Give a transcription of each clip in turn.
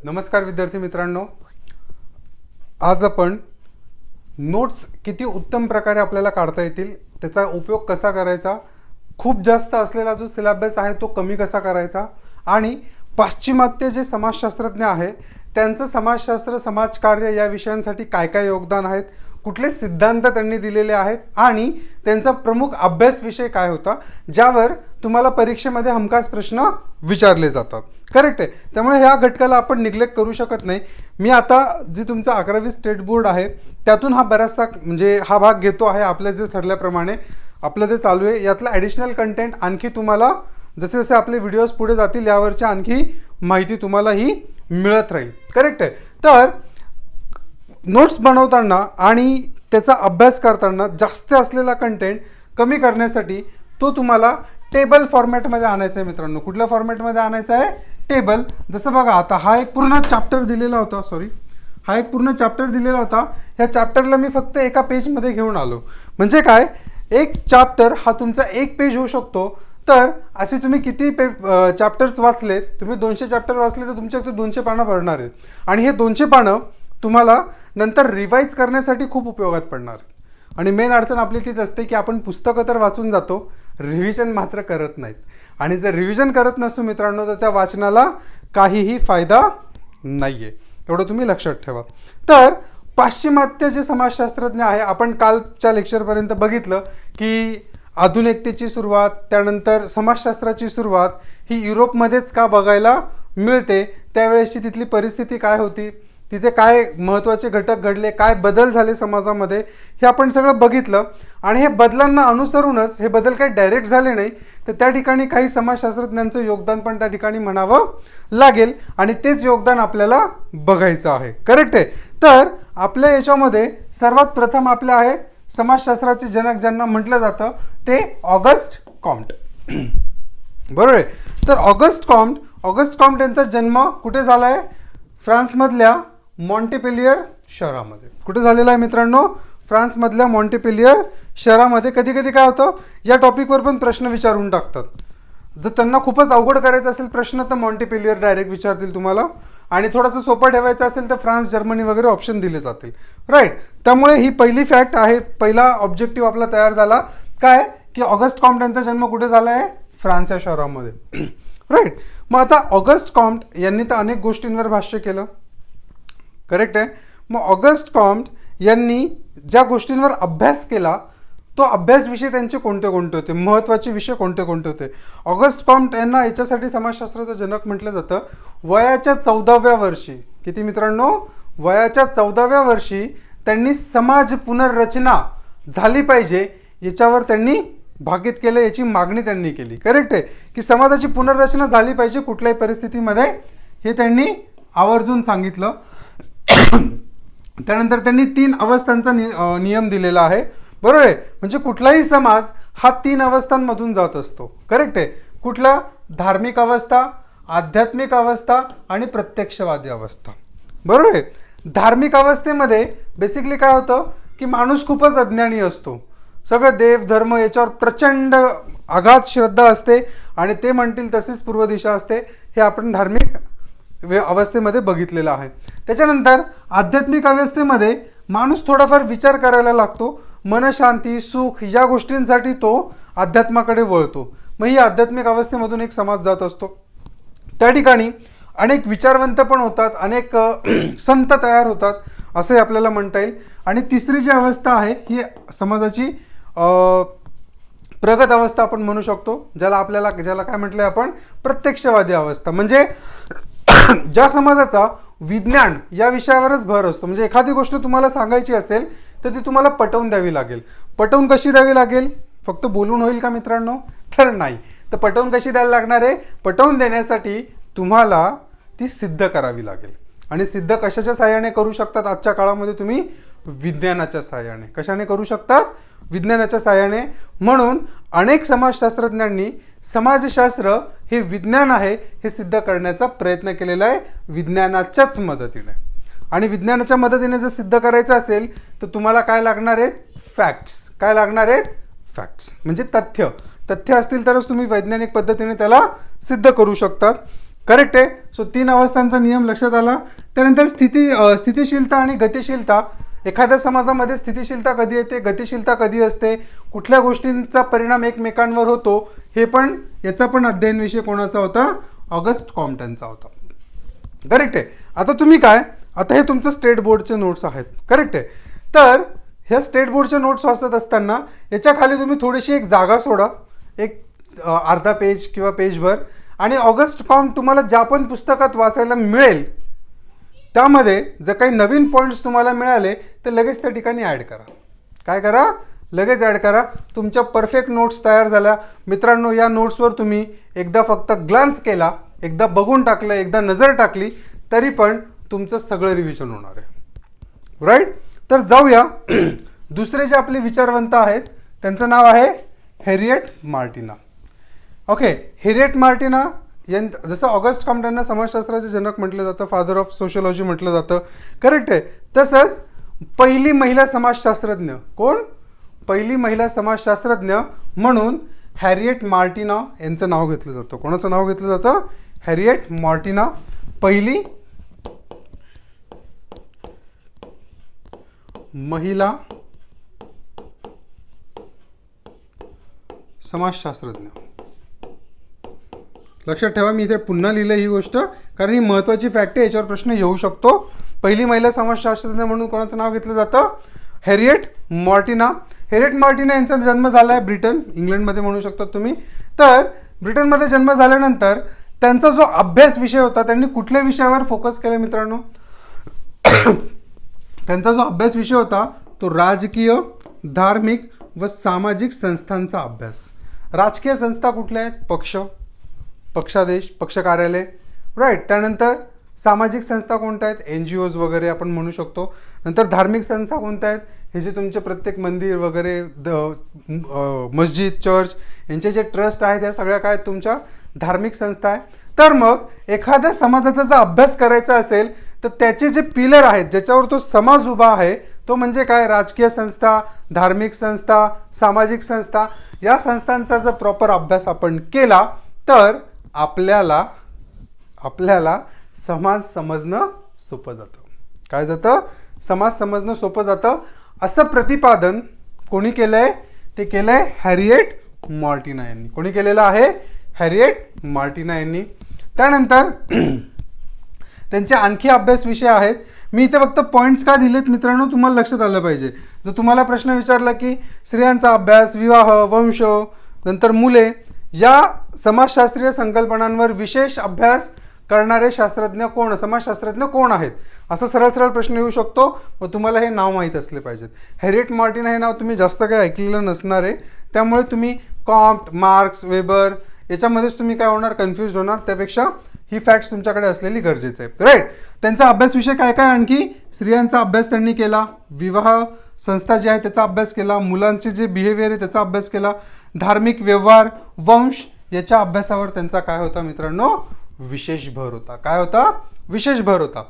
नमस्कार विद्यार्थी मित्रांनो, आज आपण नोट्स किती उत्तम प्रकारे आपल्याला काढता येतील, त्याचा उपयोग कसा करायचा, खूप जास्त असलेला जो सिलेबस आहे तो कमी कसा करायचा आणि पाश्चिमात्य जे समाजशास्त्रज्ञ आहे त्यांचं समाजशास्त्र समाजकार्य या विषयांसाठी काय काय योगदान आहेत, कुठले सिद्धांत त्यांनी दिलेले आहेत आणि त्यांचा प्रमुख अभ्यास विषय काय होता, ज्यावर तुम्हाला परीक्षेमध्ये हमखास प्रश्न विचारले जातात. करेक्ट आहे. त्यामुळे ह्या घटकाला आपण निग्लेक्ट करू शकत नाही. मी आता जे तुमचा 11वी स्टेट बोर्ड आहे त्यातून हा बराचसा म्हणजे हा भाग घेतो आहे. आपल्या जे ठरल्याप्रमाणे आपलं ते चालू आहे. यातला ॲडिशनल कंटेंट आणखी तुम्हाला जसे जसे आपले व्हिडिओज पुढे जातील यावरची आणखी माहिती तुम्हाला ही मिळत राहील. करेक्ट आहे. तर नोट्स बनवताना आणि त्याचा अभ्यास करताना जास्त असलेला कंटेंट कमी करण्यासाठी तो तुम्हाला टेबल फॉर्मॅटमध्ये आणायचा आहे मित्रांनो. कुठल्या फॉर्मॅटमध्ये आणायचा आहे? टेबल. जसं बघा आता हा एक पूर्ण चॅप्टर दिलेला होता, हा एक पूर्ण चॅप्टर दिलेला होता. ह्या चॅप्टरला मी फक्त एका पेजमध्ये घेऊन आलो. म्हणजे काय, एक चॅप्टर हा तुमचा एक पेज होऊ शकतो. तर असे तुम्ही किती चॅप्टर्स वाचलेत, तुम्ही 200 चॅप्टर वाचले तर तुमच्या 200 पानं भरणार आहेत आणि हे 200 पानं तुम्हाला नंतर रिवाईज करण्यासाठी खूप उपयोगात पडणार आहेत. आणि मेन अडचण आपली तीच असते की आपण पुस्तकं तर वाचून जातो, रिव्हिजन मात्र करत नाहीत. आणि जर रिव्हिजन करत नसतो मित्रांनो तर त्या वाचनाला काहीही फायदा नाही आहे. एवढं तुम्ही लक्षात ठेवा. तर पाश्चिमात्य जे समाजशास्त्रज्ञ आहे, आपण कालच्या लेक्चरपर्यंत बघितलं की आधुनिकतेची सुरुवात, त्यानंतर समाजशास्त्राची सुरुवात ही युरोपमध्येच का बघायला मिळते, त्यावेळेसची तिथली परिस्थिती काय होती, तिथे काय महत्त्वाचे घटक घडले, काय बदल झाले समाजामध्ये, हे आपण सगळं बघितलं. आणि हे बदलांना अनुसरूनच हे बदल काही डायरेक्ट झाले नाही, तर त्या ठिकाणी काही समाजशास्त्रज्ञांचं योगदान पण त्या ठिकाणी म्हणावं लागेल आणि तेच योगदान आपल्याला बघायचं आहे. करेक्ट आहे. तर आपल्या याच्यामध्ये सर्वात प्रथम आपल्या आहेत समाजशास्त्राचे जनक ज्यांना म्हटलं जातं ते ऑगस्ट कॉम्ट. बरोबर आहे. तर ऑगस्ट कॉम्ट यांचा जन्म कुठे झाला आहे? फ्रान्समधल्या मॉन्टेपेलियर शहरामध्ये. कुठे झालेला आहे मित्रांनो? फ्रान्समधल्या मॉन्टेपेलियर शहरामध्ये. कधी कधी काय होतं, या टॉपिकवर पण प्रश्न विचारून टाकतात. जर त्यांना खूपच अवघड करायचा असेल प्रश्न तर मॉन्टेपेलियर डायरेक्ट विचारतील तुम्हाला, आणि थोडंसं सोपं ठेवायचं असेल तर फ्रान्स, जर्मनी वगैरे ऑप्शन दिले जातील. राईट. त्यामुळे ही पहिली फॅक्ट आहे, पहिला ऑब्जेक्टिव्ह आपला तयार झाला. काय की ऑगस्ट कॉम्ट यांचा जन्म कुठे झाला आहे? फ्रान्स या शहरामध्ये. राईट. मग आता ऑगस्ट कॉम्ट यांनी तर अनेक गोष्टींवर भाष्य केलं. करेक्ट आहे. मग ऑगस्ट कॉम्ट यांनी ज्या गोष्टींवर अभ्यास केला तो अभ्यास विषय त्यांचे कोणते कोणते होते, महत्त्वाचे विषय कोणते कोणते होते? ऑगस्ट कॉम्ट यांना याच्यासाठी समाजशास्त्राचा जनक म्हटलं जातं. वयाच्या 14व्या वर्षी, किती मित्रांनो? वयाच्या 14व्या वर्षी त्यांनी समाज पुनर्रचना झाली पाहिजे याच्यावर त्यांनी भाकीत केलं, याची मागणी त्यांनी केली. करेक्ट आहे. की समाजाची पुनर्रचना झाली पाहिजे कुठल्याही परिस्थितीमध्ये, हे त्यांनी आवर्जून सांगितलं. त्यानंतर त्यांनी 3 अवस्थांचा नियम दिलेला आहे. बरोबर आहे. म्हणजे कुठलाही समाज हा 3 अवस्थांमधून जात असतो. करेक्ट आहे. कुठला? धार्मिक अवस्था, आध्यात्मिक अवस्था आणि प्रत्यक्षवादी अवस्था. बरोबर आहे. धार्मिक अवस्थेमध्ये बेसिकली काय होतं की माणूस खूपच अज्ञानी असतो. सगळं देव धर्म याच्यावर प्रचंड आघात श्रद्धा असते आणि ते म्हणतील तशीच पूर्व दिशा असते. हे आपण धार्मिक अवस्थेमध्ये बघितलेलं आहे. त्याच्यानंतर आध्यात्मिक अवस्थेमध्ये माणूस थोडाफार विचार करायला लागतो. मनशांती, सुख या गोष्टींसाठी तो अध्यात्माकडे वळतो. मग ही आध्यात्मिक अवस्थेमधून एक समाज जात असतो. त्या ठिकाणी अनेक विचारवंत पण होतात, अनेक संत तयार होतात असंही आपल्याला म्हणता येईल. आणि तिसरी जी अवस्था आहे ही समाजाची प्रगत अवस्था आपण म्हणू शकतो, ज्याला काय म्हटलं आहे आपण? प्रत्यक्षवादी अवस्था. म्हणजे ज्या समाजाचा विज्ञान या विषयावरच भर असतो. म्हणजे एखादी गोष्ट तुम्हाला सांगायची असेल तर ती तुम्हाला पटवून द्यावी लागेल. पटवून कशी द्यावी लागेल? फक्त बोलून होईल का मित्रांनो? तर नाही. तर पटवून कशी द्यायला लागणार आहे? पटवून देण्यासाठी तुम्हाला ती सिद्ध करावी लागेल. आणि सिद्ध कशाच्या साहाय्याने करू शकतात आजच्या काळामध्ये तुम्ही? विज्ञानाच्या साहाय्याने. कशाने करू शकतात? विज्ञानाच्या साहाय्याने. म्हणून अनेक समाजशास्त्रज्ञांनी समाजशास्त्र हे विज्ञान आहे हे सिद्ध करण्याचा प्रयत्न केलेला आहे विज्ञानाच्याच मदतीने. आणि विज्ञानाच्या मदतीने जर सिद्ध करायचं असेल तर तुम्हाला काय लागणार आहेत? फॅक्ट्स. काय लागणार आहेत? फॅक्ट्स म्हणजे तथ्य. तथ्य असतील तरच तुम्ही वैज्ञानिक पद्धतीने त्याला सिद्ध करू शकतात. करेक्ट आहे. सो 3 अवस्थांचा नियम लक्षात आला. त्यानंतर स्थितिशीलता आणि गतिशीलता. एखाद्या समाजामध्ये स्थितिशीलता कधी येते, गतिशीलता कधी असते, कुठल्या गोष्टींचा परिणाम एकमेकांवर होतो, हे पण याचा पण अध्ययन विषय कोणाचा होता? ऑगस्ट कॉम्प्टनचा होता. करेक्ट आहे. आता तुम्ही काय, आता हे तुमचं स्टेट बोर्डचे नोट्स आहेत. करेक्ट आहे. तर ह्या स्टेट बोर्डचे नोट्स वाचत असताना याच्या खाली तुम्ही थोडीशी एक जागा सोडा, एक अर्धा पेज किंवा पेजभर, आणि ऑगस्ट कॉम्प्ट तुम्हाला ज्या पण पुस्तकात वाचायला मिळेल त्यामध्ये जर काही नवीन पॉईंट्स तुम्हाला मिळाले तर लगेच त्या ठिकाणी ॲड करा. काय करा? लगेच ॲड करा. तुमच्या परफेक्ट नोट्स तयार झाल्या. मित्रांनो, या नोट्सवर तुम्ही एकदा फक्त ग्लान्स केला, एकदा बघून टाकलं, एकदा नजर टाकली तरी पण तुमचं सगळं रिव्हिजन होणार आहे. राईट. तर जाऊया. दुसरे जे आपले विचारवंत आहेत त्यांचं नाव आहे Harriet Martina. Okay. Harriet Martina जसं ऑगस्ट कॉम्प्टनना समाजशास्त्राचे जनक म्हटलं जातं, फादर ऑफ सोशियोलॉजी म्हटलं जातं. करेक्ट आहे. तसंच पहिली महिला समाजशास्त्रज्ञ कोण? पहिली महिला समाजशास्त्रज्ञ म्हणून हॅरिएट मार्टिना यांचं नाव घेतलं जातं. कोणाचं नाव घेतलं जातं? हॅरिएट मार्टिना, पहिली महिला समाजशास्त्रज्ञ. लक्षात ठेवा, मी इथे पुन्हा लिहिलं ही गोष्ट कारण ही महत्त्वाची फॅक्ट आहे, याच्यावर प्रश्न येऊ शकतो. पहिली महिला समाजशास्त्रज्ञ म्हणून कोणाचं नाव घेतलं जातं? Harriet Martina. हॅरिएट मार्टिना यांचा जन्म झाला आहे ब्रिटन, इंग्लंडमध्ये म्हणू शकता तुम्ही. तर ब्रिटनमध्ये जन्म झाल्यानंतर त्यांचा जो अभ्यास विषय होता, त्यांनी कुठल्या विषयावर फोकस केला मित्रांनो? त्यांचा जो अभ्यास विषय होता तो राजकीय, धार्मिक व सामाजिक संस्थांचा अभ्यास. राजकीय संस्था कुठल्या आहेत? पक्ष, पक्षादेश, पक्ष कार्यालय. राईट. त्यानंतर सामाजिक संस्था कोणत्या आहेत? NGOज वगैरे आपण म्हणू शकतो. नंतर धार्मिक संस्था कोणत्या आहेत? हे जे तुमचे प्रत्येक मंदिर वगैरे, मस्जिद, चर्च यांचे जे ट्रस्ट आहेत, ह्या सगळ्या काय तुमच्या धार्मिक संस्था आहे. तर मग एखाद्या समाजाचा जर अभ्यास करायचा असेल तर त्याचे जे पिलर आहेत, ज्याच्यावर तो समाज उभा आहे, तो म्हणजे काय? राजकीय संस्था, धार्मिक संस्था, सामाजिक संस्था. या संस्थांचा जर प्रॉपर अभ्यास आपण केला तर आपल्याला समाज समजणं सोपं जातं. काय जातं? समाज समजणं सोपं जातं. असं प्रतिपादन कोणी केलंय? ते केलंय हॅरिएट मार्टिना यांनी. कोणी केलेलं आहे? हॅरिएट मार्टिना यांनी. त्यानंतर त्यांचे आणखी अभ्यास विषय आहेत. मी इथे फक्त पॉईंट्स का दिलेत मित्रांनो, तुम्हाला लक्षात आलं पाहिजे. जर तुम्हाला प्रश्न विचारला की स्त्रियांचा अभ्यास, विवाह, वंश, नंतर मुले, या समाजशास्त्रीय संकल्पनांवर विशेष अभ्यास करणारे शास्त्रज्ञ कोण, समाजशास्त्रज्ञ कोण आहेत, असं सरळ सरळ प्रश्न येऊ शकतो. मग तुम्हाला हे नाव माहीत असले पाहिजेत. हॅरिएट मार्टिना हे नाव तुम्ही जास्त काही ऐकलेलं नसणार आहे, त्यामुळे तुम्ही कॉम्प्ट, मार्क्स, वेबर याच्यामध्येच तुम्ही काय होणार? कन्फ्यूज होणार. त्यापेक्षा ही फॅक्ट्स तुमच्याकडे असलेली गरजेचं आहे. राईट. त्यांचा अभ्यास विषय काय काय? आणखी स्त्रियांचा अभ्यास त्यांनी केला, विवाह संस्था जी आहे त्याचा अभ्यास केला, मुलांचे जे बिहेवियर आहे त्याचा अभ्यास केला, धार्मिक व्यवहार, वंश याच्या अभ्यासावर त्यांचा काय होता मित्रांनो? विशेष भर होता. काय होता? विशेष भर होता.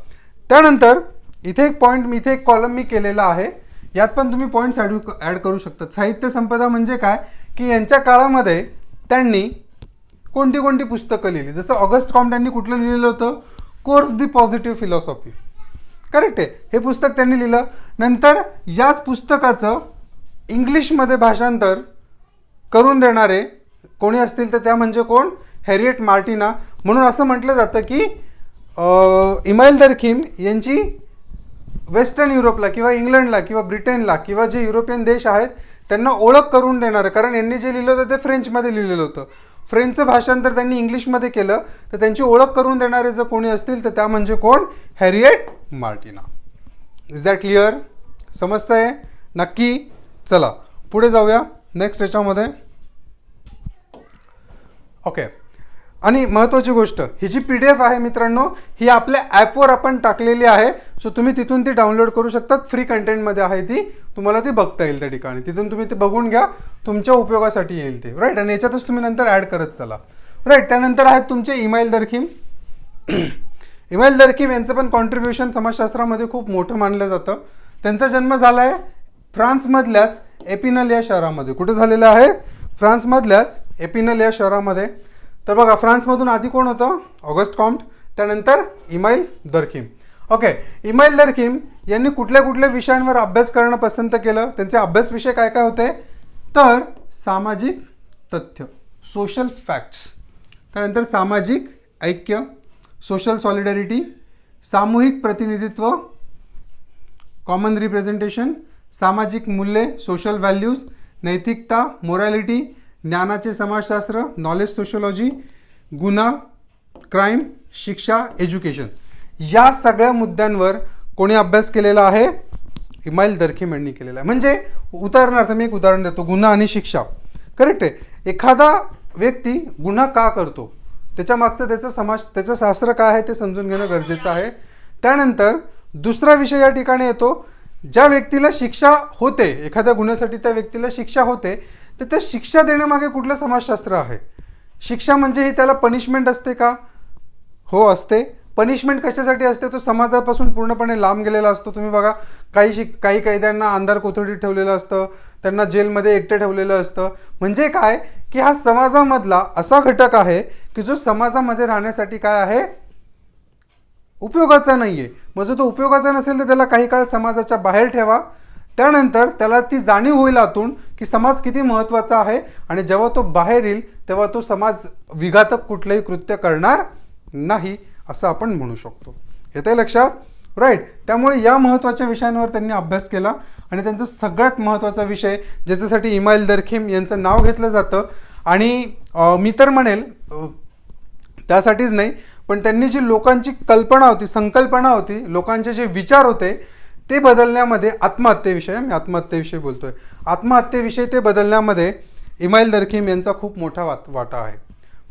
त्यानंतर इथे एक पॉईंट, इथे एक कॉलम मी केलेला आहे, यात पण तुम्ही पॉईंट्स ॲड करू शकता. साहित्य संपदा म्हणजे काय की यांच्या काळामध्ये त्यांनी कोणती कोणती पुस्तकं लिहिली. जसं ऑगस्ट कॉम्प्टननी कुठलं लिहिलेलं होतं? कोर्स दी पॉझिटिव्ह फिलॉसॉफी. करेक्ट आहे. हे पुस्तक त्यांनी लिहिलं. नंतर याच पुस्तकाचं इंग्लिशमध्ये भाषांतर करून देणारे कोणी असतील तर त्या म्हणजे कोण? Harriet Martina. म्हणून असं म्हटलं जातं की इमाईल दर्खिम यांची वेस्टर्न युरोपला किंवा इंग्लंडला किंवा ब्रिटनला किंवा जे युरोपियन देश आहेत त्यांना ओळख करून देणारं, कारण यांनी जे लिहिलं होतं ते फ्रेंचमध्ये लिहिलेलं होतं, फ्रेंचचं भाषांतर त्यांनी इंग्लिशमध्ये केलं, तर त्यांची ओळख करून देणारे जर कोणी असतील तर त्या म्हणजे कोण? Harriet Martina. Is that clear? समजतंय? नक्की. चला पुढे जाऊया नेक्स्ट याच्यामध्ये. ओके. आणि महत्त्वाची गोष्ट, ही जी PDF आहे मित्रांनो, ही आपल्या ॲपवर आपण टाकलेली आहे. सो तुम्ही तिथून ती डाउनलोड करू शकतात. फ्री कंटेंटमध्ये आहे ती, तुम्हाला ती बघता येईल त्या ठिकाणी. तिथून तुम्ही ते बघून घ्या, तुमच्या उपयोगासाठी येईल ते. राईट. आणि याच्यातच तुम्ही नंतर ॲड करत चला. राईट. त्यानंतर आहेत तुमचे इमाईल दर्खिम. इमाईल दर्खिम यांचं पण कॉन्ट्रीब्युशन समाजशास्त्रामध्ये खूप मोठं मानलं जातं. त्यांचा जन्म झाला आहे फ्रान्समधल्याच एपिनल या शहरामध्ये. कुठं झालेला आहे? फ्रान्समधल्याच एपिनल या शहरामध्ये. तर बघा फ्रान्समधून आधी कोण होतं? ऑगस्ट कॉम्ट, त्यानंतर इमाईल दर्खिम. ओके, इमाईल दर्खिम यांनी कुठल्या कुठल्या विषयांवर अभ्यास करणं पसंत केलं? त्यांचे अभ्यास विषय काय काय होते? तर सामाजिक तथ्य, सोशल फॅक्ट्स, त्यानंतर सामाजिक ऐक्य, सोशल सॉलिडॅरिटी, सामूहिक प्रतिनिधित्व, कॉमन रिप्रेझेंटेशन, सामाजिक मूल्ये, सोशल व्हॅल्यूज, नैतिकता, मोरॅलिटी, ज्ञानाचे समाजशास्त्र, नॉलेज सोशोलॉजी, गुन्हा, क्राईम, शिक्षा, एज्युकेशन, या सगळ्या मुद्द्यांवर कोणी अभ्यास केलेला आहे? इमाईल दर्खिम यांनी केलेला आहे. म्हणजे उदाहरणार्थ मी एक उदाहरण देतो, गुन्हा आणि शिक्षा. करेक्ट आहे. एखादा व्यक्ती गुन्हा का करतो, त्याच्या मागचं त्याचं शास्त्र काय आहे ते समजून घेणं गरजेचं आहे. त्यानंतर दुसरा विषय या ठिकाणी येतो, ज्या व्यक्तीला शिक्षा होते, एखाद्या गुन्ह्यासाठी त्या व्यक्तीला शिक्षा होते, तर त्या शिक्षा देण्यामागे कुठलं समाजशास्त्र आहे? शिक्षा म्हणजे ही त्याला पनिशमेंट असते का? हो, असते. पनिशमेंट कशासाठी असते? तो समाजापासून पूर्णपणे लांब गेलेला असतो. तुम्ही बघा, काही कैद्यांना अंधार कोठडीत ठेवलेलं असतं, त्यांना जेलमध्ये एकटं ठेवलेलं असतं. म्हणजे काय की हा समाजामधला असा घटक आहे की जो समाजामध्ये राहण्यासाठी काय आहे? उपयोगाचा नाही आहे. मग जर तो उपयोगाचा नसेल तर त्याला काही काळ समाजाच्या बाहेर ठेवा. त्यानंतर त्याला ती जाणीव होईल आतून की समाज किती महत्त्वाचा आहे, आणि जेव्हा तो बाहेर येईल तेव्हा तो समाज विघातक कुठलंही कृत्य करणार नाही, असं आपण म्हणू शकतो. येतंय लक्षात? राईट. त्यामुळे या महत्त्वाच्या विषयांवर त्यांनी अभ्यास केला, आणि त्यांचा सगळ्यात महत्त्वाचा विषय ज्याच्यासाठी इमाईल दर्खिम यांचं नाव घेतलं जातं, आणि मी तर म्हणेल त्यासाठीच नाही, पण त्यांनी जी लोकांची कल्पना होती, संकल्पना होती, लोकांचे जे विचार होते ते बदलण्यामध्ये, आत्महत्येविषयी, मी आत्महत्येविषयी बोलतोय, आत्महत्येविषयी ते बदलण्यामध्ये इमाईल दर्खिम यांचा खूप मोठा वाटा आहे.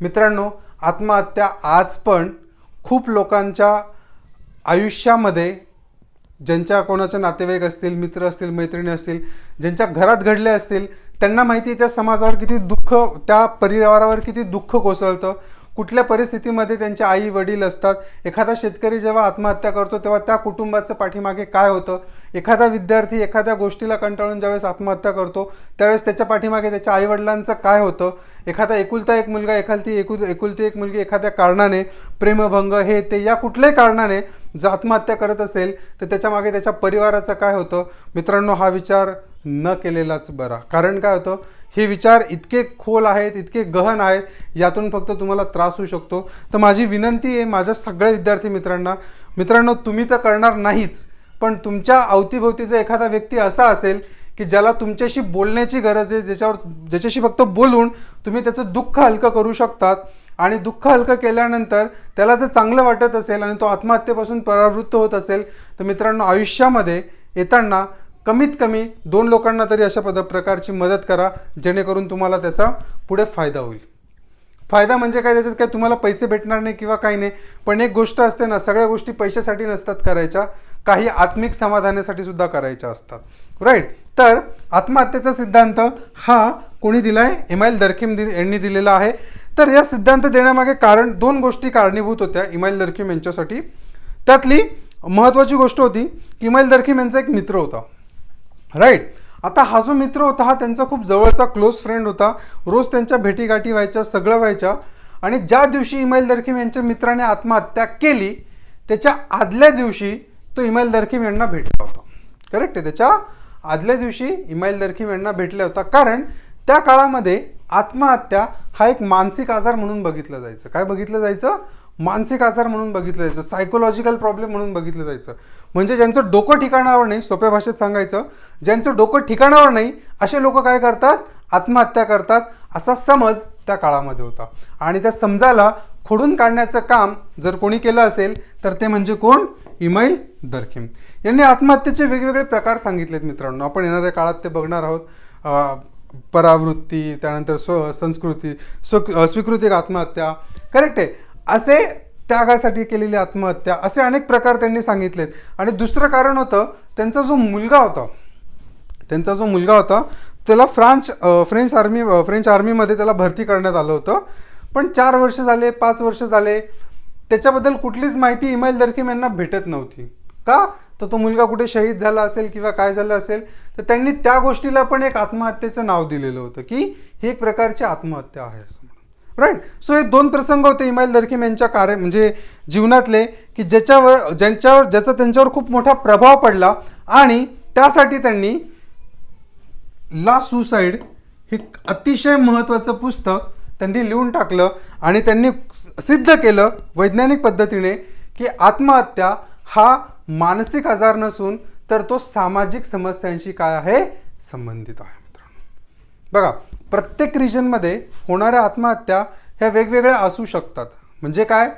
मित्रांनो, आत्महत्या आज पण खूप लोकांच्या आयुष्यामध्ये, ज्यांच्या कोणाचे नातेवाईक असतील, मित्र असतील, मैत्रिणी असतील, ज्यांच्या घरात घडले असतील, त्यांना माहिती आहे त्या समाजावर किती दुःख, त्या परिवारावर किती दुःख कोसळतं, कुठल्या परिस्थितीमध्ये त्यांचे आई वडील असतात. एखादा शेतकरी जेव्हा आत्महत्या करतो तेव्हा त्या कुटुंबाचं पाठीमागे काय होतं, एखादा विद्यार्थी एखाद्या गोष्टीला कंटाळून ज्यावेळेस आत्महत्या करतो त्यावेळेस त्याच्या पाठीमागे त्याच्या आईवडिलांचं काय होतं, एखादा एकुलता एक मुलगा, एकुलती एक मुलगी एखाद्या कारणाने, प्रेमभंग, हे ते या कुठल्याही कारणाने जर आत्महत्या करत असेल तर त्याच्यामागे त्याच्या परिवाराचं काय होतं. मित्रांनो, हा विचार न केलेलाच बरा. कारण काय होतं, हे विचार इतके खोल आहेत, इतके गहन आहेत, यातून फक्त तुम्हाला त्रास होऊ शकतो. तर माझी विनंती आहे माझ्या सगळ्या विद्यार्थी मित्रांनो, तुम्ही तर करणार नाहीच, पण तुमच्या अवतीभोवतीचा एखादा व्यक्ती असा असेल की ज्याला तुमच्याशी बोलण्याची गरज आहे, ज्याच्याशी फक्त बोलून तुम्ही त्याचं दुःख हलकं करू शकतात, आणि दुःख हलकं केल्यानंतर त्याला जर चांगलं वाटत असेल आणि तो आत्महत्येपासून परावृत्त होत असेल, तर मित्रांनो, आयुष्यामध्ये येताना कमीत कमी 2 लोकांना तरी अशा प्रकारची मदत करा, जेणेकरून तुम्हाला त्याचा पुढे फायदा होईल. फायदा म्हणजे काय, त्याच्यात काय तुम्हाला पैसे भेटणार नाही किंवा काही नाही, पण एक गोष्ट असते ना, सगळ्या गोष्टी पैशासाठी नसतात करायच्या, काही आत्मिक समाधानासाठी सुद्धा करायच्या असतात. राईट. तर आत्महत्येचा सिद्धांत हा कोणी दिलाय? इमाईल दर्खिम यांनी दिलेला आहे. तर या सिद्धांत देण्यामागे 2 गोष्टी कारणीभूत होत्या इमाईल दर्खिम यांच्यासाठी. त्यातली महत्त्वाची गोष्ट होती की इमाईल दर्खिम यांचा एक मित्र होता. राईट. आता हा जो मित्र होता हा त्यांचा खूप जवळचा क्लोज फ्रेंड होता. रोज त्यांच्या भेटीगाठी व्हायच्या, सगळं व्हायच्या, आणि ज्या दिवशी इमाईल दर्खिम यांच्या मित्राने आत्महत्या केली त्याच्या आदल्या दिवशी तो इमाईल दर्खिम यांना भेटला होता. करेक्ट आहे. त्याच्या आदल्या दिवशी इमाईल दर्खिम यांना भेटला होता, कारण त्या काळामध्ये आत्महत्या हा एक मानसिक आजार म्हणून बघितलं जायचं. काय बघितलं जायचं? मानसिक आजार म्हणून बघितलं जायचं, सायकोलॉजिकल प्रॉब्लेम म्हणून बघितलं जायचं. म्हणजे ज्यांचं डोकं ठिकाणावर नाही, सोप्या भाषेत सांगायचं, ज्यांचं डोकं ठिकाणावर नाही असे लोक काय करतात? आत्महत्या करतात, असा समज त्या काळामध्ये होता. आणि त्या समजाला खोडून काढण्याचं काम जर कोणी केलं असेल तर ते म्हणजे कोण? इमाईल दर्खिम यांनी आत्महत्येचे वेगवेगळे प्रकार सांगितलेत. मित्रांनो, आपण येणाऱ्या काळात ते बघणार आहोत. परावृत्ती, त्यानंतर स्वीकृतिक आत्महत्या, करेक्ट आहे, असे त्यागासाठी केलेली आत्महत्या, असे अनेक प्रकार त्यांनी सांगितलेत. आणि दुसरं कारण होतं त्यांचा जो मुलगा होता त्याला फ्रेंच आर्मीमध्ये त्याला भरती करण्यात आलं होतं. पण 4 वर्ष झाले, 5 वर्ष झाले, त्याच्याबद्दल कुठलीच माहिती इमाईल दर्खिम यांना भेटत नव्हती. का? तर तो मुलगा कुठे शहीद झाला असेल किंवा काय झालं असेल, तर त्यांनी त्या गोष्टीला पण एक आत्महत्येचं नाव दिलेलं होतं की ही एक प्रकारची आत्महत्या आहे असं म्हणून. राईट. सो हे दोन प्रसंग होते इमाईल दर्खिम यांच्या कार्य म्हणजे जीवनातले, की ज्याचा त्यांच्यावर खूप मोठा प्रभाव पडला आणि त्यासाठी त्यांनी ला सुसाईड हे अतिशय महत्त्वाचं पुस्तक त्यांनी लिहून टाकलं आणि त्यांनी सिद्ध केलं वैज्ञानिक पद्धतीने की आत्महत्या हा मानसिक आजार नसून तर तो सामाजिक समस्यांशी काय आहे, संबंधित आहे. मित्रांनो बघा, प्रत्येक रिजनमध्ये होणाऱ्या आत्महत्या ह्या वेगवेगळ्या असू शकतात. म्हणजे काय,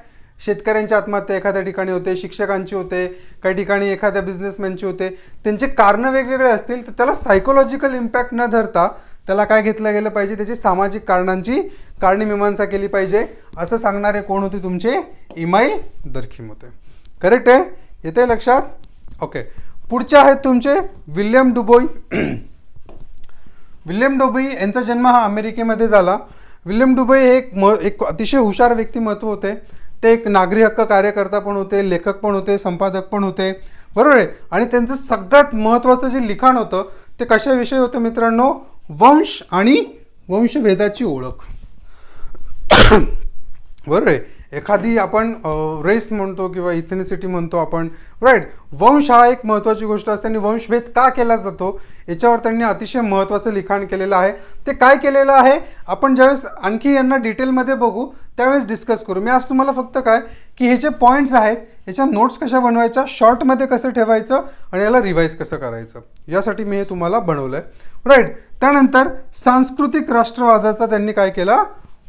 शेतकऱ्यांची आत्महत्या एखाद्या ठिकाणी होते, शिक्षकांची होते, काही ठिकाणी एखाद्या बिझनेसमॅनची होते. त्यांचे कारणं वेगवेगळे असतील तर त्याला सायकोलॉजिकल इम्पॅक्ट न धरता त्याला काय घेतलं गेलं पाहिजे, त्याची सामाजिक कारणांची कारणमीमांसा केली पाहिजे, असं सांगणारे कोण होते, तुमचे इमाईल दर्खिम होते. करेक्ट आहे, येते लक्षात. ओके, पुढचे आहेत तुमचे विल्यम डुबोई. विल्यम डुबोई यांचा जन्म हा अमेरिकेमध्ये झाला. विल्यम डुबोई हे एक अतिशय हुशार व्यक्तिमत्व होते. ते एक नागरी हक्क कार्यकर्ता पण होते, लेखक पण होते, संपादक पण होते, बरोबर आहे. आणि त्यांचं सगळ्यात महत्त्वाचं जे लिखाण होतं ते कशाविषयी होतं मित्रांनो, वंश आणि वंशभेदाची ओळख. बरोबर आहे. एखादी आपण रेस म्हणतो किंवा इथनिसिटी म्हणतो आपण, राईट. वंश हा एक महत्त्वाची गोष्ट असते आणि वंशभेद का केला जातो याच्यावर त्यांनी अतिशय महत्त्वाचं लिखाण केलेलं आहे. ते काय केलेलं आहे आपण ज्यावेळेस आणखी यांना डिटेलमध्ये बघू त्यावेळेस डिस्कस करू. मी आज तुम्हाला फक्त काय की हे जे पॉईंट्स आहेत याच्या नोट्स कशा बनवायच्या, शॉर्टमध्ये कसं ठेवायचं आणि याला रिवाईज कसं करायचं यासाठी मी हे तुम्हाला बनवलं आहे, राईट. त्यानंतर सांस्कृतिक राष्ट्रवादाचा त्यांनी काय केला,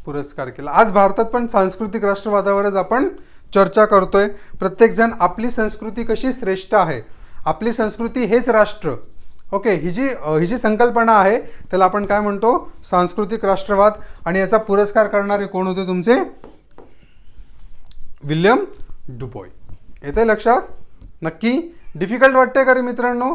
पुरस्कार केला. आज भारतात पण सांस्कृतिक राष्ट्रवादावरच आपण चर्चा करतोय. प्रत्येकजण आपली संस्कृती कशी श्रेष्ठ आहे, आपली संस्कृती हेच राष्ट्र. ओके, ही जी संकल्पना आहे त्याला आपण काय म्हणतो, सांस्कृतिक राष्ट्रवाद. आणि याचा पुरस्कार करणारे कोण होते, तुमचे विल्यम डुबोई. येते लक्षात. नक्की डिफिकल्ट वाटते का रे मित्रांनो,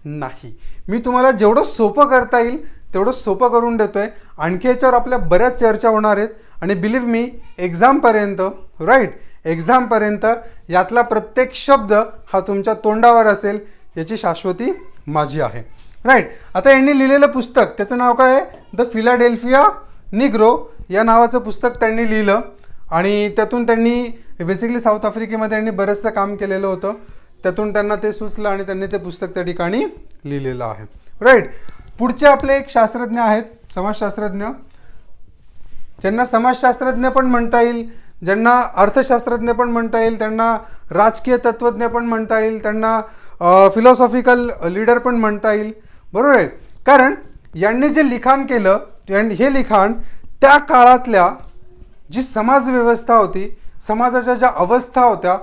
नाही. मी तुम्हाला जेवढं सोपं करता येईल तेवढं सोपं करून देतोय. आणखी याच्यावर आपल्या बऱ्याच चर्चा होणार आहेत आणि बिलीव्ह मी एक्झामपर्यंत, राईट, एक्झामपर्यंत यातला प्रत्येक शब्द हा तुमच्या तोंडावर असेल याची शाश्वती माझी आहे, राईट. आता यांनी लिहिलेलं पुस्तक त्याचं नाव काय आहे, द फिलाडेल्फिया निग्रो या नावाचं पुस्तक त्यांनी लिहिलं आणि त्यातून त्यांनी बेसिकली साऊथ आफ्रिकेमध्ये त्यांनी बरंचसं काम केलेलं होतं. त्यातून त्यांना ते सुचलं आणि त्यांनी ते पुस्तक त्या ठिकाणी लिहिलेलं आहे, राईट. पुढचे आपले एक शास्त्रज्ञ आहेत, समाजशास्त्रज्ञ, ज्यांना समाजशास्त्रज्ञ पण म्हणता येईल, ज्यांना अर्थशास्त्रज्ञ पण म्हणता येईल, त्यांना राजकीय तत्त्वज्ञ पण म्हणता येईल, त्यांना फिलॉसॉफिकल लीडर पण म्हणता येईल, बरोबर आहे. कारण यांनी जे लिखाण केलं हे लिखाण त्या काळातल्या जी समाजव्यवस्था होती, समाजाच्या ज्या अवस्था होत्या,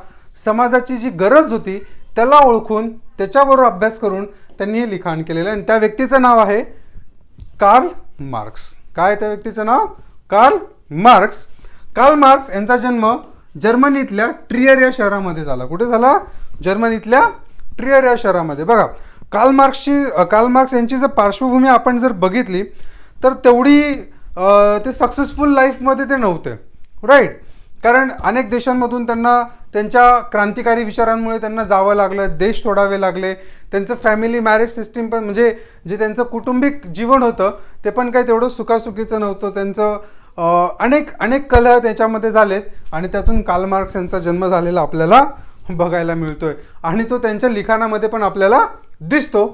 समाजाची जी गरज होती त्याला ओळखून त्याच्याबरोबर अभ्यास करून त्यांनी हे लिखाण केलेलं आहे. आणि त्या व्यक्तीचं नाव आहे कार्ल मार्क्स. काय त्या व्यक्तीचं नाव, कार्ल मार्क्स. कार्ल मार्क्स यांचा जन्म जर्मनीतल्या ट्रियर या शहरामध्ये झाला. कुठे झाला, जर्मनीतल्या ट्रियर या शहरामध्ये. बघा, कार्ल मार्क्स यांची जर पार्श्वभूमी आपण जर बघितली तर तेवढी ते सक्सेसफुल लाईफमध्ये ते नव्हते, राईट. कारण अनेक देशांमधून त्यांना त्यांच्या क्रांतिकारी विचारांमुळे त्यांना जावं लागलं, देश सोडावे लागले. त्यांचं फॅमिली मॅरेज सिस्टीम पण म्हणजे जे त्यांचं कुटुंबिक जीवन होतं ते पण काही तेवढं सुखासुखीचं नव्हतं. त्यांचं अनेक कलह त्याच्यामध्ये झालेत आणि त्यातून कार्ल मार्क्स यांचा जन्म झालेला आपल्याला बघायला मिळतोय आणि तो त्यांच्या लिखाणामध्ये पण आपल्याला दिसतो.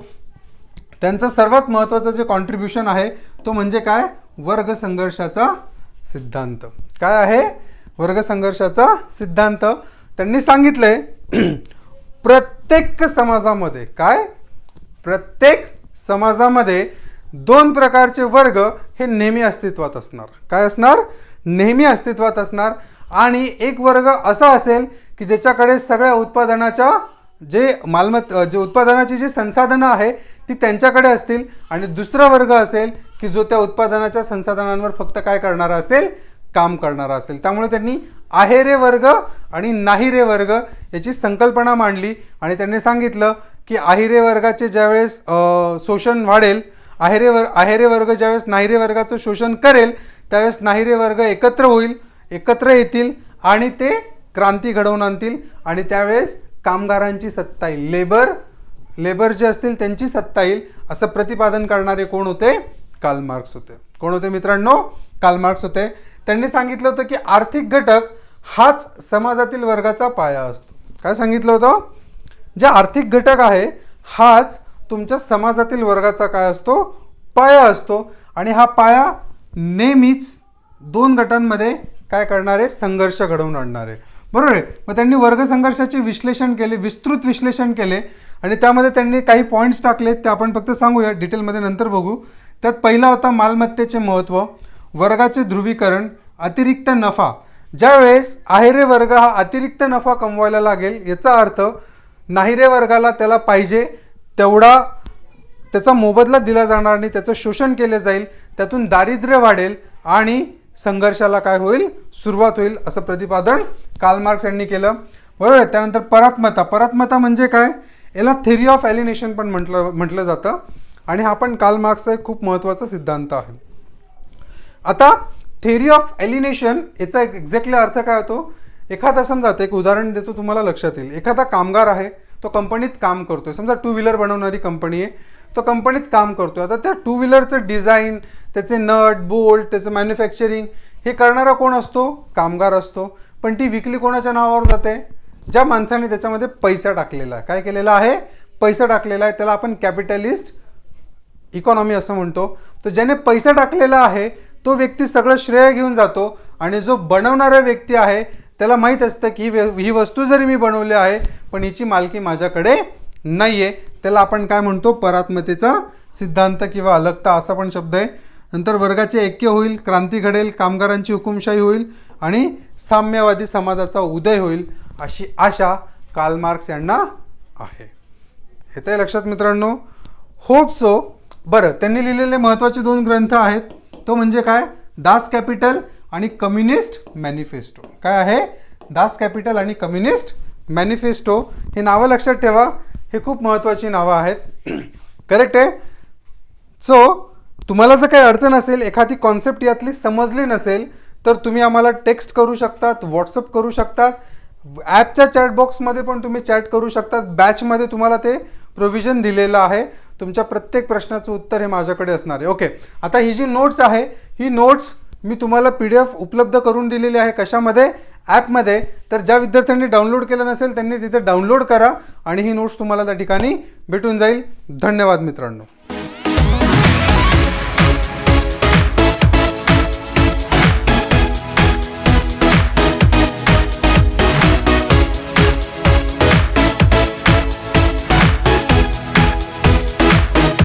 त्यांचं सर्वात महत्त्वाचं जे कॉन्ट्रीब्युशन आहे तो म्हणजे काय, वर्ग संघर्षाचा सिद्धांत. काय आहे, वर्ग संघर्षाचा सिद्धांत. त्यांनी सांगितलंय प्रत्येक समाजामध्ये काय, प्रत्येक समाजामध्ये दोन प्रकारचे वर्ग हे नेहमी अस्तित्वात असणार. काय असणार, नेहमी अस्तित्वात असणार. आणि एक वर्ग असा असेल की ज्याच्याकडे सगळ्या उत्पादनाच्या जे उत्पादनाची जी संसाधनं आहे ती त्यांच्याकडे असतील आणि दुसरा वर्ग असेल की जो त्या उत्पादनाच्या संसाधनांवर फक्त काय करणारा असेल, काम करणारा असेल. त्यामुळे त्यांनी आहे रे वर्ग आणि नाही रे वर्ग याची संकल्पना मांडली आणि त्यांनी सांगितलं की आहिरे वर्गाचे ज्यावेळेस शोषण वाढेल, आहेरे वर्ग ज्यावेळेस नाहीरे वर्गाचं शोषण करेल त्यावेळेस नाहीरे वर्ग एकत्र येतील आणि ते क्रांती घडवून आणतील आणि त्यावेळेस कामगारांची सत्ता येईल, लेबर जे असतील त्यांची सत्ता येईल, असं प्रतिपादन करणारे कोण होते, कार्ल मार्क्स होते. कोण होते मित्रांनो, कार्ल मार्क्स होते. त्यांनी सांगितलं होतं की आर्थिक घटक हाच समाजातील वर्गाचा पाया असतो. काय सांगितलं होतं? जे आर्थिक घटक आहे हाच तुमच्या समाजातील वर्गाचा काय असतो? पाया असतो. आणि हा पाया नेहमीच दोन गटांमध्ये काय करणार आहे? संघर्ष घडवून आणणार आहे. बरोबर आहे. मग त्यांनी वर्ग संघर्षाचे विश्लेषण केले, विस्तृत विश्लेषण केले आणि त्यामध्ये त्यांनी काही पॉईंट्स टाकले, ते आपण फक्त सांगूया, डिटेलमध्ये नंतर बघू. त्यात पहिला होता मालमत्तेचे महत्त्व, वर्गाचे ध्रुवीकरण, अतिरिक्त नफा. ज्यावेळेस आहेरे वर्ग हा अतिरिक्त नफा कमवायला लागेल, याचा अर्थ नाहिरे वर्गाला त्याला पाहिजे तेवढा त्याचा मोबदला दिला जाणार नाही, त्याचं शोषण केले जाईल, त्यातून दारिद्र्य वाढेल आणि संघर्षाला काय होईल? सुरुवात होईल, असं प्रतिपादन कार्ल मार्क्स यांनी केलं. बरोबर आहे. त्यानंतर परात्मता. परात्मता म्हणजे काय? याला थेरी ऑफ एलिनेशन पण म्हटलं जातं आणि हा पण कार्ल मार्क्सचा एक खूप महत्त्वाचा सिद्धांत आहे. आता थेरी ऑफ एलिनेशन याचा एक्झॅक्टली अर्थ काय होतो? एखादा समजा, एक उदाहरण देतो तुम्हाला लक्षात येईल. एखादा कामगार आहे, तो कंपनीत काम करतोय. समजा टू व्हीलर बनवणारी कंपनी आहे, तो कंपनीत काम करतोय. आता त्या टू व्हीलरचं डिझाईन, त्याचे नट बोल्ट, त्याचं मॅन्युफॅक्चरिंग हे करणारा कोण असतो? कामगार असतो. पण ती विकली कोणाच्या नावावर जाते? ज्या माणसाने त्याच्यामध्ये पैसा टाकलेला आहे. काय केलेला आहे? पैसा टाकलेला आहे. त्याला आपण कॅपिटलिस्ट इकॉनॉमी असं म्हणतो. तर ज्याने पैसा टाकलेला आहे तो व्यक्ती सगळं श्रेय घेऊन जातो आणि जो बनवणारा व्यक्ती आहे त्याला माहीत असतं की ही वस्तू जरी मी बनवली आहे पण हिची मालकी माझ्याकडे नाही आहे. त्याला आपण काय म्हणतो? परात्मतेचा सिद्धांत किंवा अलगता असा पण शब्द आहे. नंतर वर्गाचे ऐक्य होईल, क्रांती घडेल, कामगारांची हुकुमशाही होईल आणि साम्यवादी समाजाचा उदय होईल, अशी आशा कार्ल मार्क्स यांना आहे. येतंय लक्षात मित्रांनो? Hope so. बरं, त्यांनी लिहिलेले महत्त्वाचे दोन ग्रंथ आहेत. तो म्हणजे काय? दास कॅपिटल आणि कम्युनिस्ट मॅनिफेस्टो. काय आहे? दास कॅपिटल आणि कम्युनिस्ट मॅनिफेस्टो. हे नावं लक्षात ठेवा, हे खूप महत्त्वाची नावं आहेत. करेक्ट आहे? सो तुम्हाला जर काही अडचण असेल, एखादी कॉन्सेप्ट यातली समजली नसेल, तर तुम्ही आम्हाला टेक्स्ट करू शकतात, व्हॉट्सअप करू शकतात, ॲपच्या चॅटबॉक्समध्ये पण तुम्ही चॅट करू शकतात. बॅचमध्ये तुम्हाला ते प्रोव्हिजन दिलेलं आहे. तुमच्या प्रत्येक प्रश्नाचं उत्तर हे माझ्याकडे असणार आहे. ओके. आता ही जी नोट्स आहे, ही नोट्स मी तुम्हाला PDF उपलब्ध करून दिलेली आहे. कशामध्ये? ॲपमध्ये. तर ज्या विद्यार्थ्यांनी डाउनलोड केलं नसेल त्यांनी तिथे डाउनलोड करा आणि ही नोट्स तुम्हाला त्या ठिकाणी भेटून जाईल. धन्यवाद मित्रांनो.